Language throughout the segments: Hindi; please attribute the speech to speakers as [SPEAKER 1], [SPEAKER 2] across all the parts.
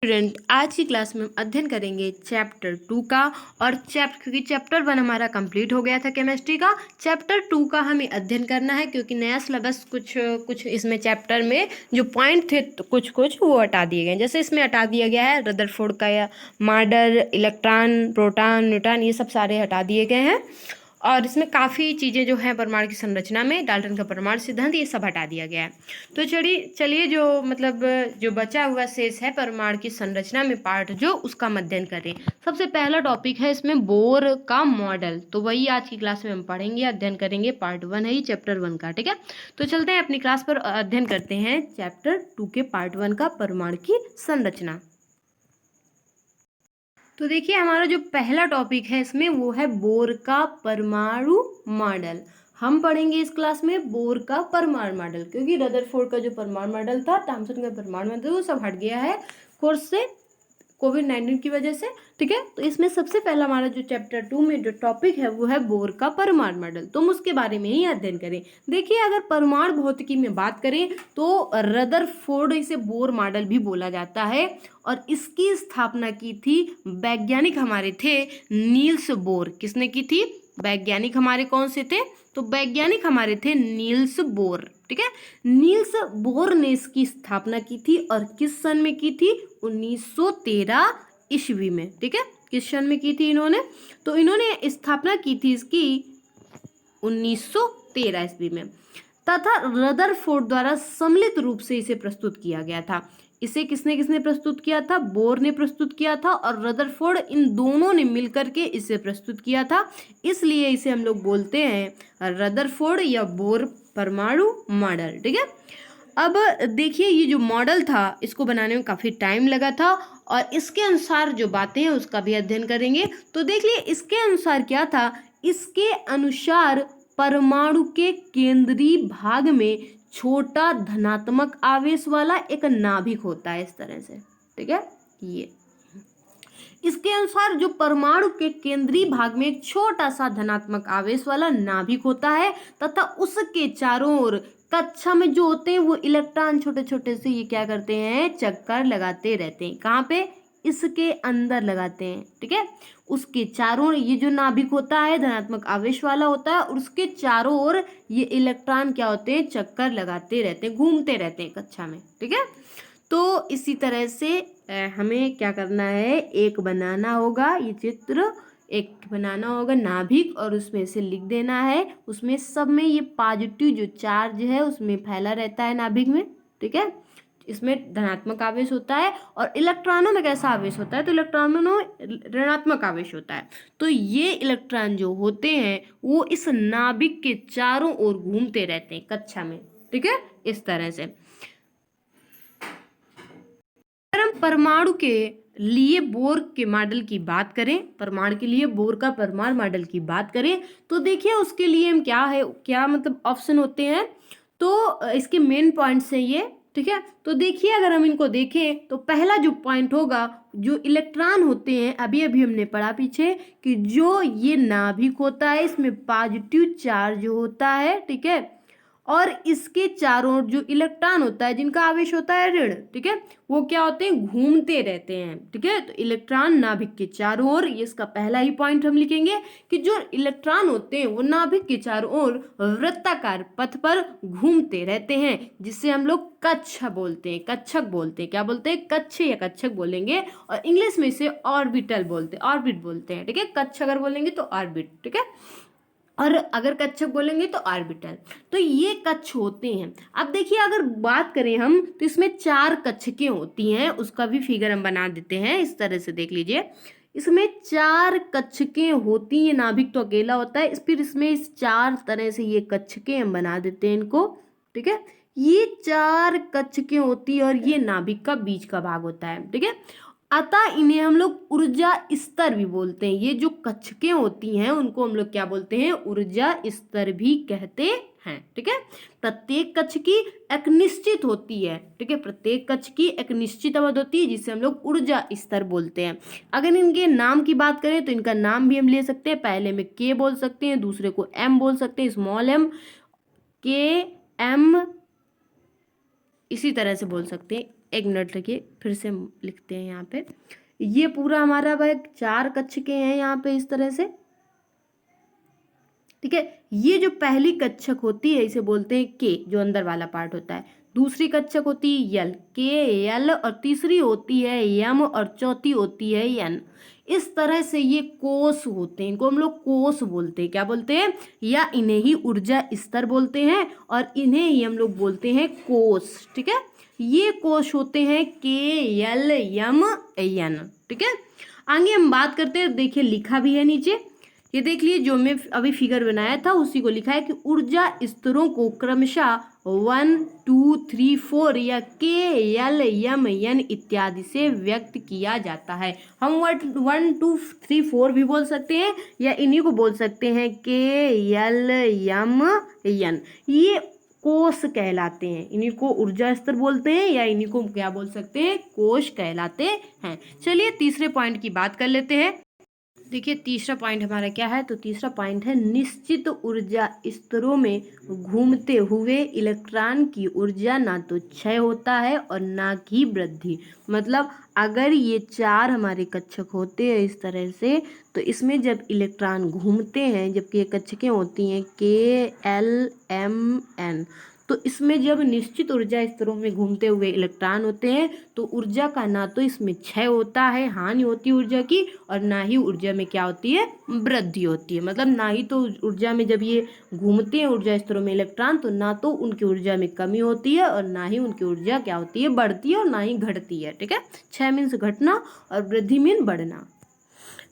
[SPEAKER 1] स्टूडेंट, आज की क्लास में हम अध्ययन करेंगे चैप्टर 2 का। और क्योंकि चैप्टर 1 हमारा कंप्लीट हो गया था केमिस्ट्री का, चैप्टर 2 का हमें अध्ययन करना है क्योंकि नया सिलेबस कुछ इसमें चैप्टर में जो पॉइंट थे तो कुछ वो हटा दिए गए। जैसे इसमें हटा दिया गया है रदरफोर्ड का मॉडल, इलेक्ट्रॉन, प्रोटॉन, न्यूट्रॉन, ये सब सारे हटा दिए गए हैं। और इसमें काफ़ी चीज़ें जो हैं परमाणु की संरचना में, डाल्टन का परमाणु सिद्धांत, ये सब हटा दिया गया है। तो चलिए जो बचा हुआ शेष है परमाणु की संरचना में पार्ट जो, उसका हम अध्ययन करें। सबसे पहला टॉपिक है इसमें बोर का मॉडल, तो वही आज की क्लास में हम पढ़ेंगे, अध्ययन करेंगे। पार्ट 1 है ये चैप्टर 1 का, ठीक है। तो चलते हैं अपनी क्लास पर, अध्ययन करते हैं चैप्टर 2 के पार्ट 1 का, परमाणु की संरचना। तो देखिए हमारा जो पहला टॉपिक है इसमें वो है बोर का परमाणु मॉडल। हम पढ़ेंगे इस क्लास में बोर का परमाणु मॉडल, क्योंकि रदरफोर्ड का जो परमाणु मॉडल था, थॉमसन का परमाणु मॉडल, वो सब हट गया है कोर्स से, कोविड-19 की वजह से, ठीक है। तो इसमें सबसे पहला हमारा जो चैप्टर 2 में जो टॉपिक है वो है बोर का परमाणु मॉडल। तो हम उसके बारे में ही अध्ययन करें। देखिए अगर परमाणु भौतिकी में बात करें तो रदरफोर्ड, इसे बोर मॉडल भी बोला जाता है, और इसकी स्थापना की थी वैज्ञानिक हमारे थे नील्स बोर। किसने की थी? वैज्ञानिक हमारे कौन से थे? तो वैज्ञानिक हमारे थे नील्स बोर, ठीक है। नील्स बोर ने इसकी स्थापना की थी, और किस सन में की थी? 1913 ईस्वी में, ठीक है। किस सन में की थी इन्होंने? तो इन्होंने स्थापना की थी इसकी 1913 ईस्वी में, तथा रदरफोर्ड द्वारा सम्मिलित रूप से इसे प्रस्तुत किया गया था। इसे किसने प्रस्तुत किया था? बोर ने प्रस्तुत किया था, और रदरफोर्ड, इन दोनों ने मिलकर के इसे प्रस्तुत किया था। इसलिए इसे हम लोग बोलते हैं रदरफोर्ड या बोर परमाणु मॉडल, ठीक है। अब देखिए ये जो मॉडल था इसको बनाने में काफ़ी टाइम लगा था, और इसके अनुसार जो बातें हैं उसका भी अध्ययन करेंगे। तो देखिए इसके अनुसार क्या था? इसके अनुसार परमाणु के केंद्रीय भाग में छोटा धनात्मक आवेश वाला एक नाभिक होता है, इस तरह से, ठीक है। ये इसके अनुसार जो परमाणु के केंद्रीय भाग में एक छोटा सा धनात्मक आवेश वाला नाभिक होता है, तथा उसके चारों ओर कक्षा में जो होते हैं वो इलेक्ट्रॉन छोटे छोटे से ये क्या करते हैं? चक्कर लगाते रहते हैं। कहाँ पे? इसके अंदर लगाते हैं, ठीक है। उसके चारों ओर ये जो नाभिक होता है धनात्मक आवेश वाला होता है, और उसके चारों ओर ये इलेक्ट्रॉन क्या होते हैं? चक्कर लगाते रहते हैं, घूमते रहते हैं कक्षा में, ठीक है। तो इसी तरह से हमें क्या करना है? एक बनाना होगा, ये चित्र एक बनाना होगा नाभिक, और उसमें से लिख देना है, उसमें सब में ये पॉजिटिव जो चार्ज है उसमें फैला रहता है नाभिक में, ठीक है। इसमें धनात्मक आवेश होता है, और इलेक्ट्रॉनों में कैसा आवेश होता है? तो इलेक्ट्रॉनों में ऋणात्मक आवेश होता है। तो ये इलेक्ट्रॉन जो होते हैं वो इस नाभिक के चारों ओर घूमते रहते हैं कक्षा में, ठीक है, इस तरह से। अगर हम परमाणु के लिए बोर के मॉडल की बात करें, परमाणु के लिए बोर का परमाणु मॉडल की बात करें, तो देखिए उसके लिए हम क्या मतलब ऑप्शन होते हैं। तो इसके मेन पॉइंट्स हैं ये, ठीक है। तो देखिए अगर हम इनको देखें तो पहला जो पॉइंट होगा, जो इलेक्ट्रॉन होते हैं, अभी हमने पढ़ा पीछे कि जो ये नाभिक होता है इसमें पॉजिटिव चार्ज होता है, ठीक है, और इसके चारों ओर जो इलेक्ट्रॉन होता है जिनका आवेश होता है ऋण, ठीक है, वो क्या होते हैं? घूमते रहते हैं, ठीक है। तो इलेक्ट्रॉन नाभिक के चारों ओर, ये इसका पहला ही पॉइंट हम लिखेंगे कि जो इलेक्ट्रॉन होते हैं वो नाभिक के चारों ओर वृत्ताकार पथ पर घूमते रहते हैं, जिससे हम लोग कक्षा बोलते हैं, कक्षक बोलते हैं। क्या बोलते हैं? कक्ष या कक्षक बोलेंगे, और इंग्लिश में इसे ऑर्बिटल बोलते हैं, ऑर्बिट बोलते हैं, ठीक है। कक्ष अगर बोलेंगे तो ऑर्बिट, ठीक है, और अगर कक्षक बोलेंगे तो ऑर्बिटल। तो ये कक्ष होते हैं। अब देखिए अगर बात करें हम तो इसमें 4 कक्षकें होती हैं, उसका भी फिगर हम बना देते हैं, इस तरह से देख लीजिए। इसमें 4 कक्षकें होती हैं, नाभिक तो अकेला होता है, फिर इसमें इस 4 तरह से ये कक्षकें हम बना देते हैं इनको, ठीक है। ये 4 कक्षकें होती है, और ये नाभिक का बीच का भाग होता है, ठीक है। अतः इन्हें हम लोग ऊर्जा स्तर भी बोलते हैं। ये जो कक्षकें होती हैं उनको हम लोग क्या बोलते हैं? ऊर्जा स्तर भी कहते हैं, ठीक है। प्रत्येक कक्ष की एक निश्चित होती है, ठीक है, प्रत्येक कक्ष की एक निश्चित अवधि होती है जिसे हम लोग ऊर्जा स्तर बोलते हैं। अगर इनके नाम की बात करें तो इनका नाम भी हम ले सकते हैं, पहले में के बोल सकते हैं, दूसरे को एम बोल सकते हैं, स्मॉल एम, के, एम, इसी तरह से बोल सकते हैं, एक मिनट लगे, फिर से हम लिखते हैं यहाँ पे। ये पूरा हमारा वह 4 कक्षकें हैं यहाँ पे इस तरह से, ठीक है। ये जो पहली कक्षक होती है इसे बोलते हैं के, जो अंदर वाला पार्ट होता है। दूसरी कक्षक होती है यल, के यल, और तीसरी होती है यम, और चौथी होती है यन। इस तरह से ये कोष होते हैं, इनको हम लोग कोष बोलते हैं। क्या बोलते हैं? या इन्हें ही ऊर्जा स्तर बोलते हैं, और इन्हें ही हम लोग बोलते हैं कोष, ठीक है। ये कोष होते हैं के यल यम यन, ठीक है। आगे हम बात करते हैं, देखिए लिखा भी है नीचे, ये देख लिए जो मैं अभी फिगर बनाया था उसी को लिखा है कि ऊर्जा स्तरों को क्रमशः 1 2 3 4 या के यल यम यन इत्यादि से व्यक्त किया जाता है। हम 1 2 3 4 भी बोल सकते हैं, या इन्हीं को बोल सकते हैं के यल यम यन। ये कोष कहलाते हैं, इन्हीं को ऊर्जा स्तर बोलते हैं, या इन्हीं को क्या बोल सकते हैं? कोष कहलाते हैं। चलिए तीसरे पॉइंट की बात कर लेते हैं। देखिए तीसरा पॉइंट हमारा क्या है, तो तीसरा पॉइंट है निश्चित ऊर्जा स्तरों में घूमते हुए इलेक्ट्रॉन की ऊर्जा ना तो क्षय होता है और ना ही वृद्धि। मतलब अगर ये 4 हमारे कक्षक होते हैं इस तरह से, तो इसमें जब इलेक्ट्रॉन घूमते हैं, जबकि ये कक्षकें होती हैं के एल एम एन, तो इसमें जब निश्चित ऊर्जा स्तरों में घूमते हुए इलेक्ट्रॉन होते हैं तो ऊर्जा का ना तो इसमें क्षय होता है, हानि होती है ऊर्जा की, और ना ही ऊर्जा में क्या होती है? वृद्धि होती है। मतलब ना ही तो ऊर्जा में जब ये घूमते हैं ऊर्जा स्तरों में इलेक्ट्रॉन, तो ना तो उनकी ऊर्जा में कमी होती है, और ना ही उनकी ऊर्जा क्या होती है? बढ़ती है, और ना ही घटती है, ठीक है। क्षय मीन्स घटना और वृद्धि मीन बढ़ना,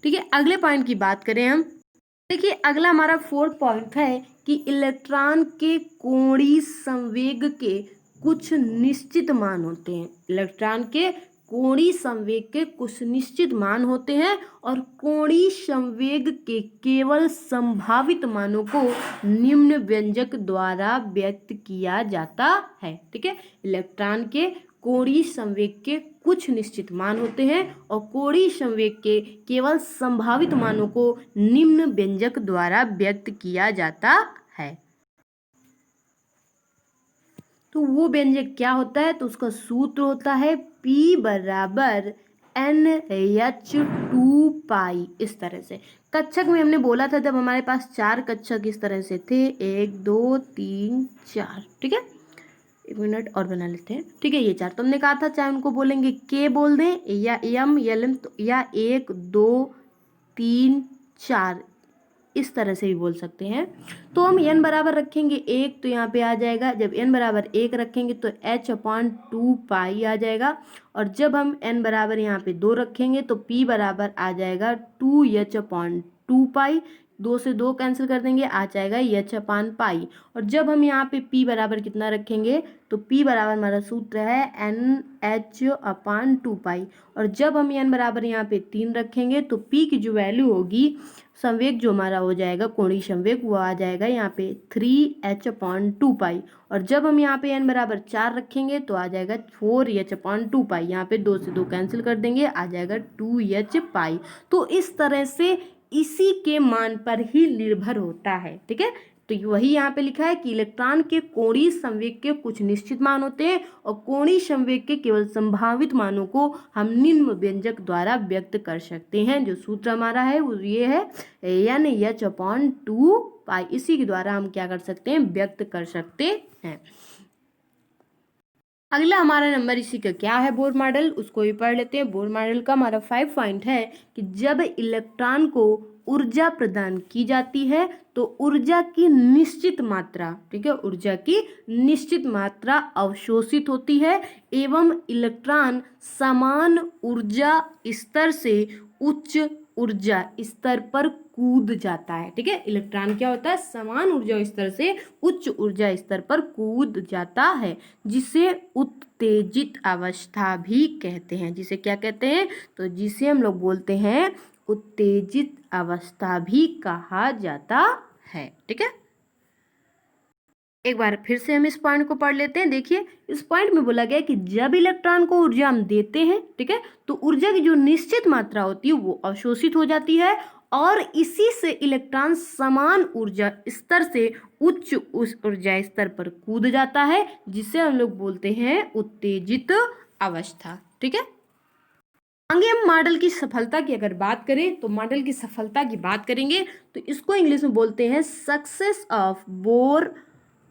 [SPEAKER 1] ठीक है। अगले पॉइंट की बात करें हम, देखिए अगला हमारा 4th पॉइंट है कि इलेक्ट्रॉन के कोणीय संवेग के कुछ निश्चित मान होते हैं। इलेक्ट्रॉन के कोणीय संवेग के कुछ निश्चित मान होते हैं, और कोणीय संवेग के केवल संभावित मानों को निम्न व्यंजक द्वारा व्यक्त किया जाता है, ठीक है। इलेक्ट्रॉन के कोणीय संवेग के कुछ निश्चित मान होते हैं, और कोणीय संवेग के केवल संभावित मानों को निम्न व्यंजक द्वारा व्यक्त किया जाता है। तो वो व्यंजक क्या होता है? तो उसका सूत्र होता है P बराबर NH2 पाई। इस तरह से कक्षक में हमने बोला था जब हमारे पास 4 कक्षक इस तरह से थे, 1 2 3 4, ठीक है। एक मिनट और बना लेते हैं, ठीक है। ये 4 तो हमने कहा था, चाहे उनको बोलेंगे के बोल दें या एम एल तो, या 1 2 3 4 इस तरह से भी बोल सकते हैं। तो हम n बराबर रखेंगे 1, तो यहाँ पे आ जाएगा, जब n बराबर 1 रखेंगे तो h/2 पाई आ जाएगा, और जब हम n बराबर यहाँ पे 2 रखेंगे तो p बराबर आ जाएगा 2h/2 पाई। 2 से 2 कैंसिल कर देंगे, आ जाएगा h/पाई। और जब हम यहाँ पे p बराबर कितना रखेंगे, तो p बराबर हमारा सूत्र है NH/2 पाई। और जब हम n बराबर यहाँ पे 3 रखेंगे तो p की जो वैल्यू होगी, संवेग जो हमारा हो जाएगा कोणीय संवेग, वो आ जाएगा यहाँ पे 3h/2 पाई। और जब हम यहाँ पे n बराबर 4 रखेंगे तो आ जाएगा 4h/2 पाई। यहाँ पे 2 से 2 कैंसिल कर देंगे, आ जाएगा 2h पाई। तो इस तरह से इसी के मान पर ही निर्भर होता है, ठीक है। तो वही यहाँ पे लिखा है कि इलेक्ट्रॉन के कोणीय संवेग के कुछ निश्चित मान होते हैं, और कोणीय संवेग के केवल संभावित मानों को हम निम्न व्यंजक द्वारा व्यक्त कर सकते हैं। जो सूत्र हमारा है वो ये है NH/2 पाई। इसी के द्वारा हम क्या कर सकते हैं? व्यक्त कर सकते हैं। अगला हमारा नंबर इसी का क्या है? बोर मॉडल, उसको भी पढ़ लेते हैं। बोर मॉडल का हमारा 5 पॉइंट है कि जब इलेक्ट्रॉन को ऊर्जा प्रदान की जाती है तो ऊर्जा की निश्चित मात्रा, ठीक है, ऊर्जा की निश्चित मात्रा अवशोषित होती है, एवं इलेक्ट्रॉन समान ऊर्जा स्तर से उच्च ऊर्जा स्तर पर कूद जाता है, ठीक है। इलेक्ट्रॉन क्या होता है? समान ऊर्जा स्तर से उच्च ऊर्जा स्तर पर कूद जाता है, जिसे उत्तेजित अवस्था भी कहते हैं। जिसे क्या कहते हैं? तो जिसे हम लोग बोलते हैं उत्तेजित अवस्था भी कहा जाता है, ठीक है। एक बार फिर से हम इस पॉइंट को पढ़ लेते हैं। देखिए इस पॉइंट में बोला गया कि जब इलेक्ट्रॉन को ऊर्जा हम देते हैं, ठीक है, तो ऊर्जा की जो निश्चित मात्रा होती है वो अवशोषित हो जाती है, और इसी से इलेक्ट्रॉन समान ऊर्जा स्तर से उच्च उस ऊर्जा स्तर पर कूद जाता है, जिसे हम लोग बोलते हैं उत्तेजित अवस्था। ठीक है, आगे हम मॉडल की सफलता की अगर बात करें तो मॉडल की सफलता की बात करेंगे तो इसको इंग्लिश में बोलते हैं success of Bohr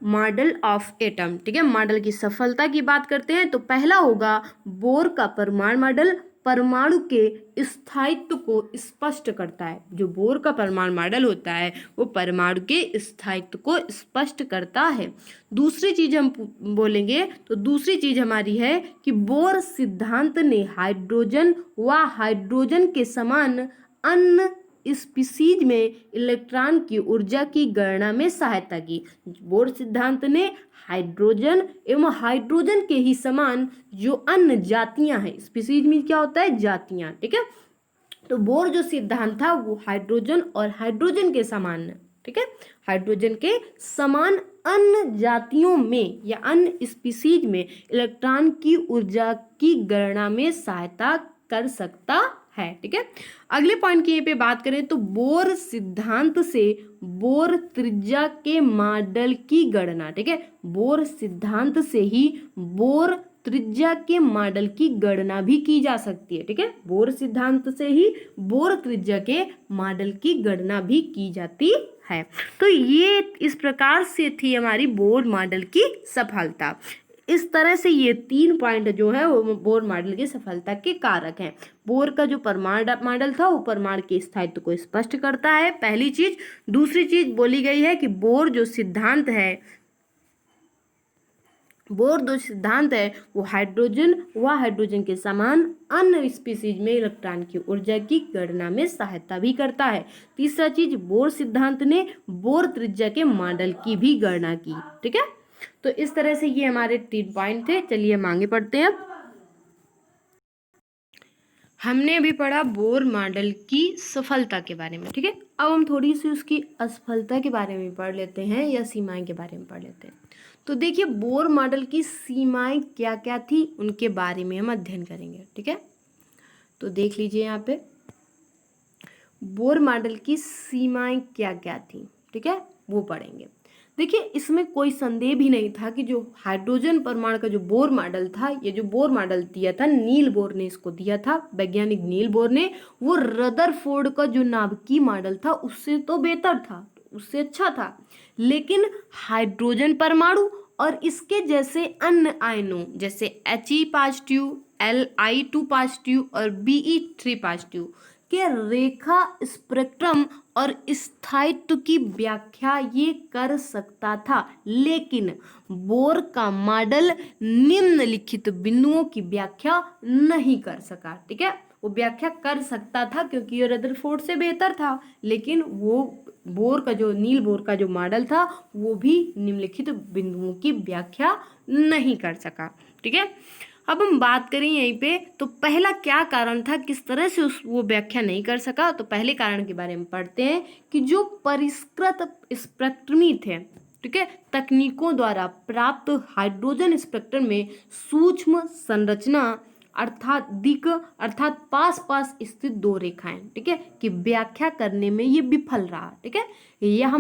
[SPEAKER 1] model of atom. ठीक है, मॉडल की सफलता की बात करते हैं तो पहला होगा बोर का परमाणु मॉडल परमाणु के स्थायित्व को स्पष्ट करता है। जो बोर का परमाणु मॉडल होता है वो परमाणु के स्थायित्व को स्पष्ट करता है। दूसरी चीज हम बोलेंगे तो दूसरी चीज हमारी है कि बोर सिद्धांत ने हाइड्रोजन व हाइड्रोजन के समान अन्य स्पीसीज में इलेक्ट्रॉन की ऊर्जा की गणना में सहायता की। बोर सिद्धांत ने हाइड्रोजन एवं हाइड्रोजन के ही समान जो अन्य जातियां हैं, स्पीसीज में क्या होता है, जातियां। ठीक है, तो बोर जो सिद्धांत था वो हाइड्रोजन और हाइड्रोजन के समान, ठीक है, हाइड्रोजन के समान अन्य जातियों में या अन्य स्पीसीज में इलेक्ट्रॉन की ऊर्जा की गणना में सहायता कर सकता है। ठीक है, अगले पॉइंट की यहाँ पे बात करें तो बोर सिद्धांत से बोर त्रिज्या के मॉडल की गणना। ठीक है, बोर सिद्धांत से ही बोर त्रिज्या के मॉडल की गणना भी की जा सकती है। ठीक है, बोर सिद्धांत से ही बोर त्रिज्या के मॉडल की गणना भी की जाती है। तो ये इस प्रकार से थी हमारी बोर मॉडल की सफलता। इस तरह से ये 3 पॉइंट जो है वो बोर मॉडल की सफलता के कारक हैं। बोर का जो परमाणु मॉडल था वो परमाणु के स्थायित्व को स्पष्ट करता है, पहली चीज। दूसरी चीज बोली गई है कि बोर जो सिद्धांत है वो हाइड्रोजन व हाइड्रोजन के समान अन्य स्पीसीज में इलेक्ट्रॉन की ऊर्जा की गणना में सहायता भी करता है। तीसरा चीज, बोर सिद्धांत ने बोर त्रिज्या के मॉडल की भी गणना की। ठीक है, तो इस तरह से ये हमारे 3 पॉइंट थे। चलिए हम आगे पढ़ते हैं। हमने अभी पढ़ा बोर मॉडल की सफलता के बारे में। ठीक है, अब हम थोड़ी सी उसकी असफलता के बारे में पढ़ लेते हैं या सीमाएं के बारे में पढ़ लेते हैं। तो देखिए, बोर मॉडल की सीमाएं क्या क्या थी उनके बारे में हम अध्ययन करेंगे। ठीक है, तो देख लीजिए यहाँ पे बोर मॉडल की सीमाएं क्या क्या थी। ठीक है, वो पढ़ेंगे। देखिए, इसमें कोई संदेह भी नहीं था कि जो हाइड्रोजन परमाणु का जो बोर मॉडल था, ये जो बोर मॉडल दिया था नील बोर ने इसको दिया था, वैज्ञानिक नील बोर ने, वो रदरफोर्ड का जो नाभिकीय मॉडल था उससे तो बेहतर था, उससे अच्छा था। लेकिन हाइड्रोजन परमाणु और इसके जैसे अन्य आयनों जैसे He+, Li2+ और Be3+ के रेखा स्पेक्ट्रम और स्थायित्व की व्याख्या ये कर सकता था, लेकिन बोर का मॉडल निम्नलिखित बिंदुओं की व्याख्या नहीं कर सका। ठीक है, वो व्याख्या कर सकता था क्योंकि ये रदरफोर्ड से बेहतर था, लेकिन वो बोर का जो नील बोर का जो मॉडल था वो भी निम्नलिखित बिंदुओं की व्याख्या नहीं कर सका। ठीक है, अब हम बात करें यहीं पे तो पहला क्या कारण था, किस तरह से वो व्याख्या नहीं कर सका। तो पहले कारण के बारे में पढ़ते हैं कि जो परिष्कृत स्पेक्ट्रमी थे, ठीक है, तकनीकों द्वारा प्राप्त हाइड्रोजन स्पेक्ट्रम में सूक्ष्म संरचना अर्थात पास पास स्थित 2 रेखाएं, ठीक है, की व्याख्या करने में ये विफल रहा। ठीक है, यह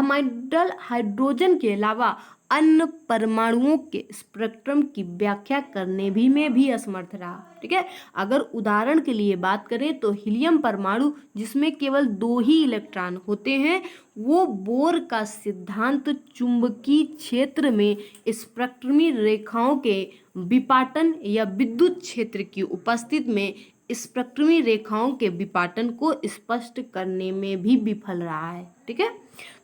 [SPEAKER 1] मॉडल हाइड्रोजन के अलावा अन्य परमाणुओं के स्पेक्ट्रम की व्याख्या करने में भी असमर्थ रहा। ठीक है, अगर उदाहरण के लिए बात करें तो हीलियम परमाणु जिसमें केवल 2 ही इलेक्ट्रॉन होते हैं, वो बोर का सिद्धांत चुंबकीय क्षेत्र में स्पेक्ट्रमी रेखाओं के विपाटन या विद्युत क्षेत्र की उपस्थिति में स्पेक्ट्रमी रेखाओं के विपाटन को स्पष्ट करने में भी विफल रहा है। ठीक है,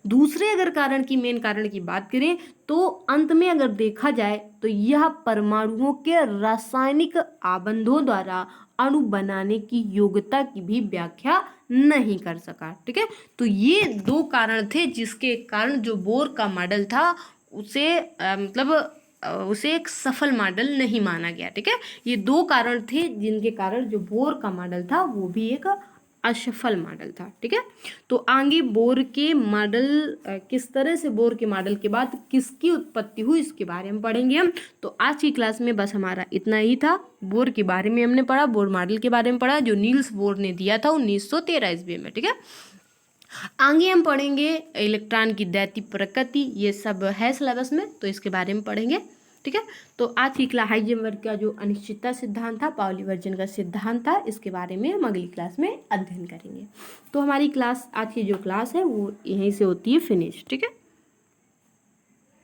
[SPEAKER 1] दूसरे अगर मेन कारण की बात करें तो अंत में अगर देखा जाए तो यह परमाणुओं के रासायनिक आबंधों द्वारा अणु बनाने की योग्यता की भी व्याख्या नहीं कर सका। ठीक है, तो ये 2 कारण थे जिसके कारण जो बोर का मॉडल था उसे एक सफल मॉडल नहीं माना गया। ठीक है, ये 2 कारण थे जिनके कारण जो बोर का मॉडल था वो भी एक असफल मॉडल था। ठीक है, तो आगे बोर के मॉडल किस तरह से बोर के मॉडल के बाद किसकी उत्पत्ति हुई इसके बारे में पढ़ेंगे हम। तो आज की क्लास में बस हमारा इतना ही था। बोर के बारे में हमने पढ़ा, बोर मॉडल के बारे में पढ़ा जो नील्स बोर ने दिया था 1913 ईस्वी में। ठीक है, आगे हम पढ़ेंगे इलेक्ट्रॉन की दैत्य प्रकृति, ये सब है सिलेबस में, तो इसके बारे में पढ़ेंगे। ठीक है। ठीक है। तो आज की क्लास हाइजेनबर्ग का जो अनिश्चितता सिद्धांत था, पाउली वर्जन का सिद्धांत था, इसके बारे में हम अगली क्लास में अध्ययन करेंगे। तो हमारी क्लास, आज की जो क्लास है वो यहीं से होती है फिनिश, ठीक है।